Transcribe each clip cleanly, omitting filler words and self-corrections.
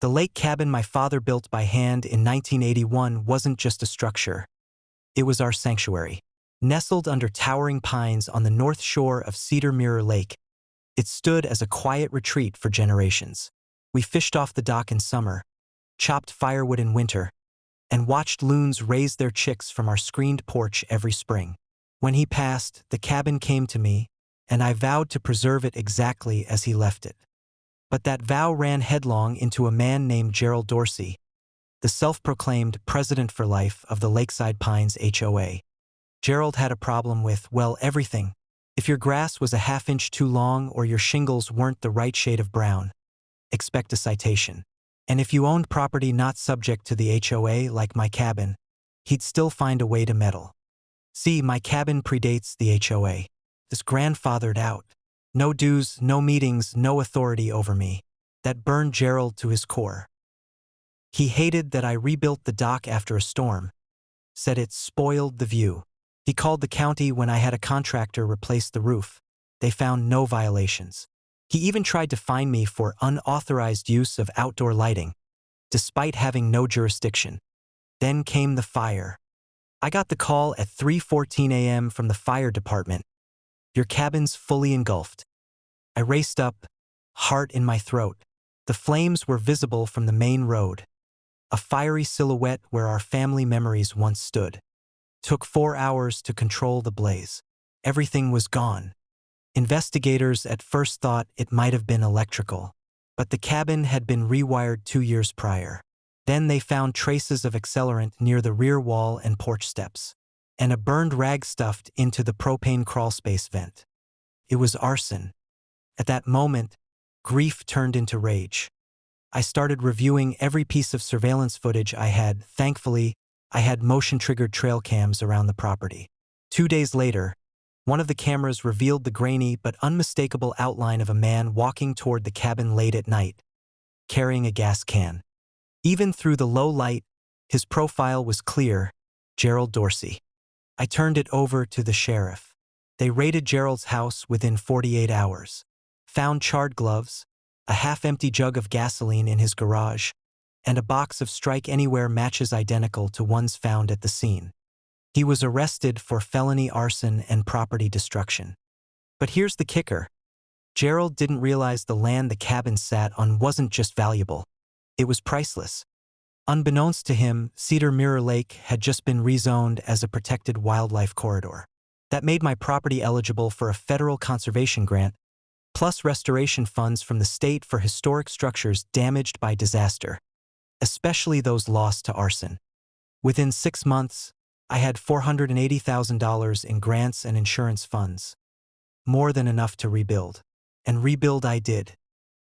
The lake cabin my father built by hand in 1981 wasn't just a structure. It was our sanctuary. Nestled under towering pines on the north shore of Cedar Mirror Lake, it stood as a quiet retreat for generations. We fished off the dock in summer, chopped firewood in winter, and watched loons raise their chicks from our screened porch every spring. When he passed, the cabin came to me, and I vowed to preserve it exactly as he left it. But that vow ran headlong into a man named Gerald Dorsey, the self-proclaimed president for life of the Lakeside Pines HOA. Gerald had a problem with, well, everything. If your grass was a half-inch too long or your shingles weren't the right shade of brown, expect a citation. And if you owned property not subject to the HOA, like my cabin, he'd still find a way to meddle. See, my cabin predates the HOA. This grandfathered out. No dues, no meetings, no authority over me. That burned Gerald to his core. He hated that I rebuilt the dock after a storm, said it spoiled the view. He called the county when I had a contractor replace the roof. They found no violations. He even tried to fine me for unauthorized use of outdoor lighting, despite having no jurisdiction. Then came the fire. I got the call at 3:14 a.m. from the fire department. Your cabin's fully engulfed. I raced up, heart in my throat. The flames were visible from the main road, a fiery silhouette where our family memories once stood. Took 4 hours to control the blaze. Everything was gone. Investigators at first thought it might have been electrical, but the cabin had been rewired 2 years prior. Then they found traces of accelerant near the rear wall and porch steps, and a burned rag stuffed into the propane crawlspace vent. It was arson. At that moment, grief turned into rage. I started reviewing every piece of surveillance footage I had. Thankfully, I had motion-triggered trail cams around the property. 2 days later, one of the cameras revealed the grainy but unmistakable outline of a man walking toward the cabin late at night, carrying a gas can. Even through the low light, his profile was clear: Gerald Dorsey. I turned it over to the sheriff. They raided Gerald's house within 48 hours. Found charred gloves, a half-empty jug of gasoline in his garage, and a box of Strike Anywhere matches identical to ones found at the scene. He was arrested for felony arson and property destruction. But here's the kicker. Gerald didn't realize the land the cabin sat on wasn't just valuable. It was priceless. Unbeknownst to him, Cedar Mirror Lake had just been rezoned as a protected wildlife corridor. That made my property eligible for a federal conservation grant, plus restoration funds from the state for historic structures damaged by disaster, especially those lost to arson. Within 6 months, I had $480,000 in grants and insurance funds. More than enough to rebuild. And rebuild I did.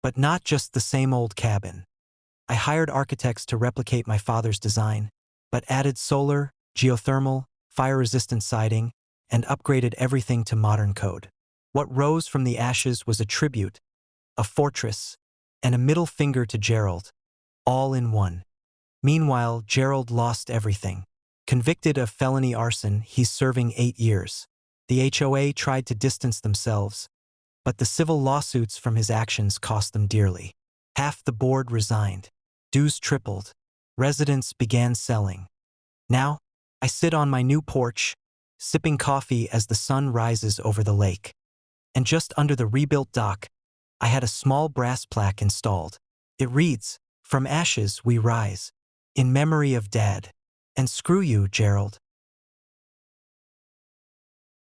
But not just the same old cabin. I hired architects to replicate my father's design, but added solar, geothermal, fire-resistant siding, and upgraded everything to modern code. What rose from the ashes was a tribute, a fortress, and a middle finger to Gerald, all in one. Meanwhile, Gerald lost everything. Convicted of felony arson, he's serving 8 years. The HOA tried to distance themselves, but the civil lawsuits from his actions cost them dearly. Half the board resigned. Dues tripled. Residents began selling. Now, I sit on my new porch, sipping coffee as the sun rises over the lake. And just under the rebuilt dock, I had a small brass plaque installed. It reads, "From ashes we rise, in memory of Dad. And screw you, Gerald."